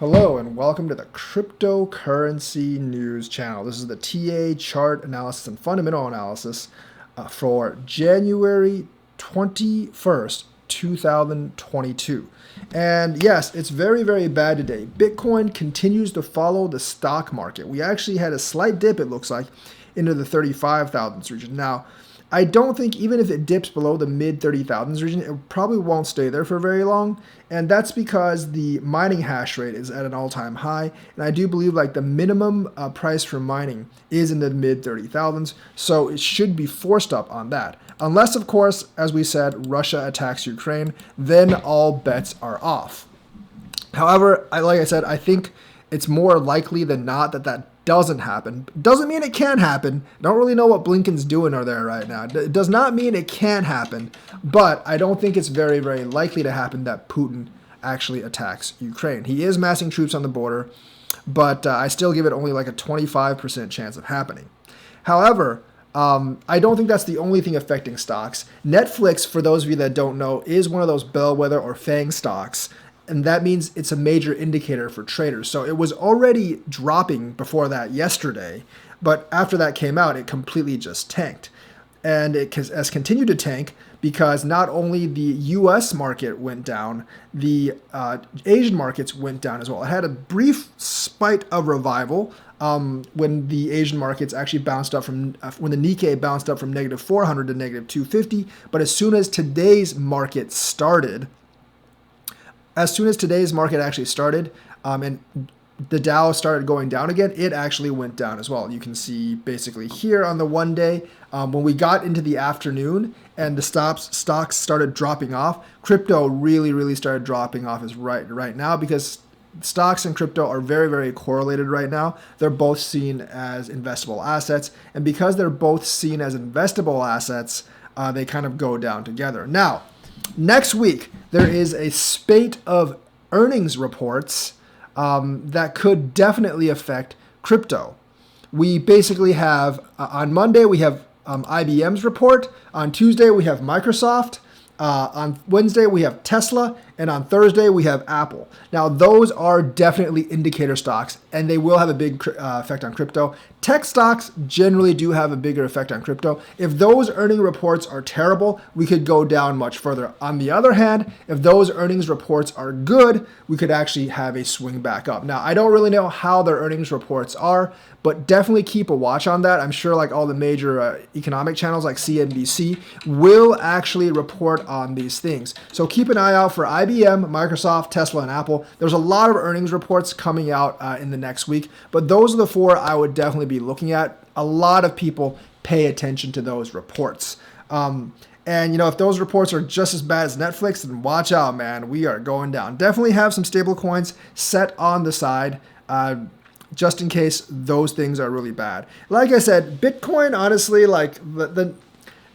Hello and welcome to the Cryptocurrency News channel. This is the TA chart analysis and fundamental analysis for January 21st, 2022. And yes, it's very, very bad today. Bitcoin continues to follow the stock market. We actually had a slight dip, it looks like, into the 35,000s region. Now, I don't think even if it dips below the mid 30,000s region, it probably won't stay there for very long. And that's because the mining hash rate is at an all-time high. And I do believe like the minimum price for mining is in the mid 30,000s. So it should be forced up on that. Unless, of course, as we said, Russia attacks Ukraine, then all bets are off. However, like I said, I think it's more likely than not that that doesn't happen. Doesn't mean it can't happen. Don't really know what Blinken's doing over there right now. It does not mean it can't happen, but I don't think it's very, very likely to happen that Putin actually attacks Ukraine. He is massing troops on the border, but I still give it only like a 25% chance of happening. However, I don't think that's the only thing affecting stocks. Netflix, for those of you that don't know, is one of those bellwether or FANG stocks. And that means it's a major indicator for traders. So it was already dropping before that yesterday, but after that came out, it completely just tanked. And it has continued to tank because not only the US market went down, the Asian markets went down as well. It had a brief spike of revival when the Asian markets actually bounced up from, when the Nikkei bounced up from negative 400 to negative 250. But as soon as today's market started, actually started and the Dow started going down again, it actually went down as well. You can see basically here on the 1 day, when we got into the afternoon and the stocks started dropping off, crypto really started dropping off as right now because stocks and crypto are very, very correlated right now. They're both seen as investable assets. And because they're both seen as investable assets, they kind of go down together. Now, next week, there is a spate of earnings reports that could definitely affect crypto. We basically have, on Monday, we have IBM's report. On Tuesday, we have Microsoft. On Wednesday, we have Tesla. And on Thursday, we have Apple. Now, those are definitely indicator stocks, and they will have a big effect on crypto. Tech stocks generally do have a bigger effect on crypto. If those earning reports are terrible, we could go down much further. On the other hand, if those earnings reports are good, we could actually have a swing back up. Now, I don't really know how their earnings reports are, but definitely keep a watch on that. I'm sure like all the major economic channels like CNBC will actually report on these things. So keep an eye out for IBM, Microsoft, Tesla, and Apple. There's a lot of earnings reports coming out in the next week, but those are the four I would definitely be looking at. A lot of people pay attention to those reports. And, you know, if those reports are just as bad as Netflix, then watch out, man. We are going down. Definitely have some stable coins set on the side, just in case those things are really bad. Like I said, Bitcoin, honestly, like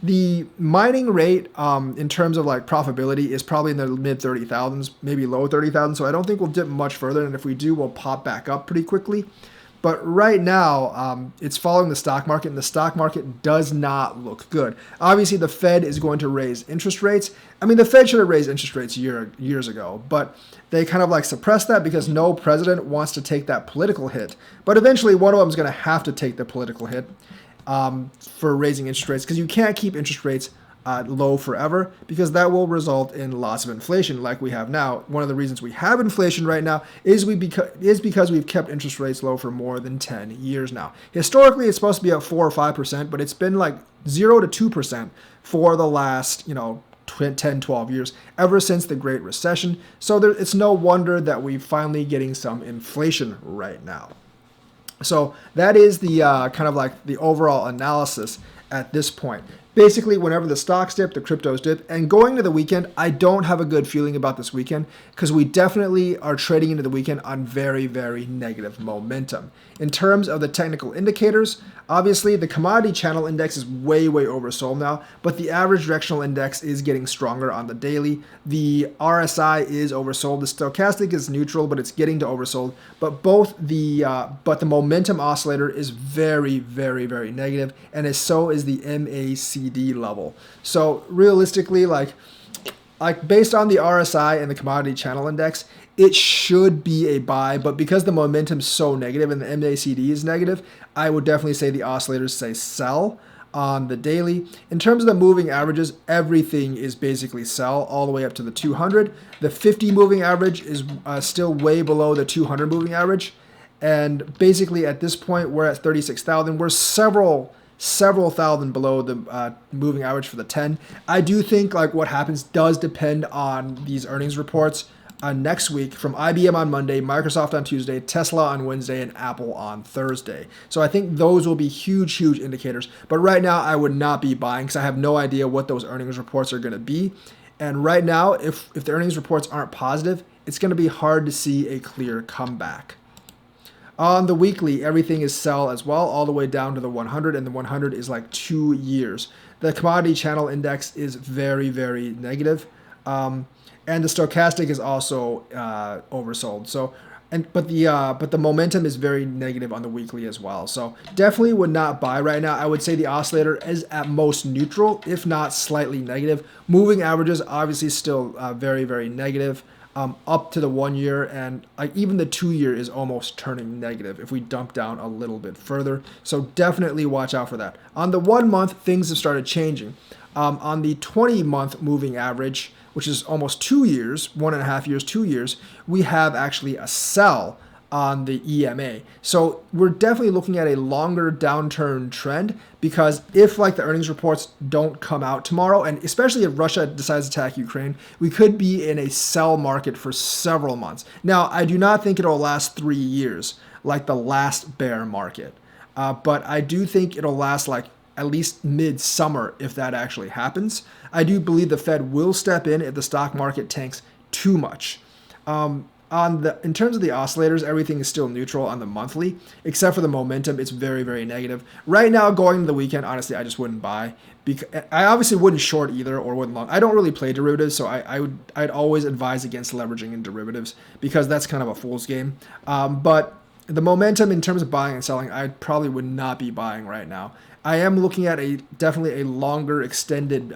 the mining rate in terms of like profitability is probably in the mid 30,000s, maybe low 30,000. So I don't think we'll dip much further. And if we do, we'll pop back up pretty quickly. But right now, it's following the stock market, and the stock market does not look good. Obviously, the Fed is going to raise interest rates. I mean, the Fed should have raised interest rates years ago, but they kind of like suppressed that because no president wants to take that political hit. But eventually, one of them is going to have to take the political hit for raising interest rates, because you can't keep interest rates low forever, because that will result in lots of inflation like we have now. One of the reasons we have inflation right now is because we've kept interest rates low for more than 10 years now. Historically, it's supposed to be at 4 or 5%, but it's been like 0 to 2% for the last, 10, 12 years, ever since the Great Recession. So it's no wonder that we're finally getting some inflation right now. So that is the kind of like the overall analysis at this point. Basically, whenever the stocks dip, the cryptos dip. And going to the weekend, I don't have a good feeling about this weekend because we definitely are trading into the weekend on very, very negative momentum. In terms of the technical indicators, obviously the commodity channel index is way oversold now, but the average directional index is getting stronger on the daily. The RSI is oversold. The stochastic is neutral, but it's getting to oversold. But the momentum oscillator is very negative, and so is the MACD level. So realistically, like based on the RSI and the commodity channel index, it should be a buy, but because the momentum's so negative and the MACD is negative, I would definitely say the oscillators say sell on the daily. In terms of the moving averages, everything is basically sell all the way up to the 200. The 50 moving average is still way below the 200 moving average. And basically at this point, we're at 36,000. We're several thousand below the moving average for the 10. I do think like what happens does depend on these earnings reports next week from IBM on Monday, Microsoft on Tuesday, Tesla on Wednesday, and Apple on Thursday. So I think those will be huge indicators. But right now, I would not be buying because I have no idea what those earnings reports are going to be. And right now, if the earnings reports aren't positive, it's going to be hard to see a clear comeback. On the weekly, everything is sell as well, all the way down to the 100, and the 100 is like 2 years. The commodity channel index is very, very negative. And the stochastic is also oversold. So, but the momentum is very negative on the weekly as well. So definitely would not buy right now. I would say the oscillator is at most neutral, if not slightly negative. Moving averages obviously still very, very negative. Up to the 1 year, and like even the 2 year is almost turning negative if we dump down a little bit further. So definitely watch out for that. On the 1 month, things have started changing. On the 20-month moving average, which is almost 2 years, 1.5 years, 2 years, we have actually a sell on the EMA. So we're definitely looking at a longer downturn trend, because if like the earnings reports don't come out tomorrow, and especially if Russia decides to attack Ukraine, we could be in a sell market for several months. Now, I do not think it'll last 3 years like the last bear market, but I do think it'll last like at least mid-summer if that actually happens. I do believe the Fed will step in if the stock market tanks too much. In terms of the oscillators, everything is still neutral on the monthly, except for the momentum. It's very, very negative. Right now, going into the weekend, honestly, I just wouldn't buy. I obviously wouldn't short either or wouldn't long. I don't really play derivatives, so I'd always advise against leveraging in derivatives because that's kind of a fool's game. But the momentum in terms of buying and selling, I probably would not be buying right now. I am looking at definitely a longer extended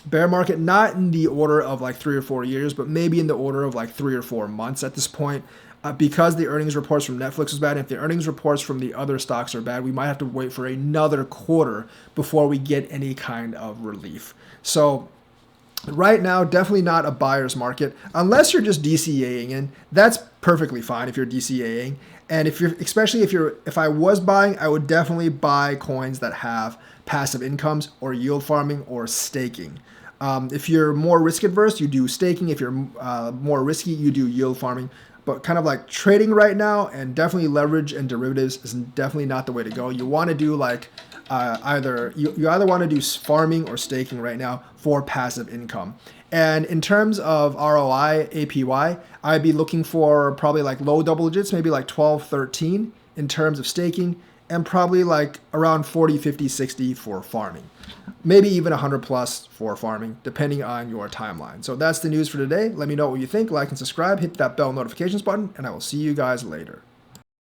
bear market, not in the order of like 3 or 4 years, but maybe in the order of like 3 or 4 months at this point, because the earnings reports from Netflix is bad. And if the earnings reports from the other stocks are bad, we might have to wait for another quarter before we get any kind of relief. So right now, definitely not a buyer's market unless you're just DCAing in. That's perfectly fine if you're DCAing. And if I was buying, I would definitely buy coins that have passive incomes or yield farming or staking. If you're more risk adverse, you do staking. If you're more risky, you do yield farming. But kind of like trading right now, and definitely leverage and derivatives is definitely not the way to go. You want to do like either want to do farming or staking right now for passive income. And in terms of ROI, APY, I'd be looking for probably like low double digits, maybe like 12, 13 in terms of staking, and probably like around 40, 50, 60 for farming. Maybe even 100 plus for farming, depending on your timeline. So that's the news for today. Let me know what you think. Like and subscribe. Hit that bell notifications button, and I will see you guys later.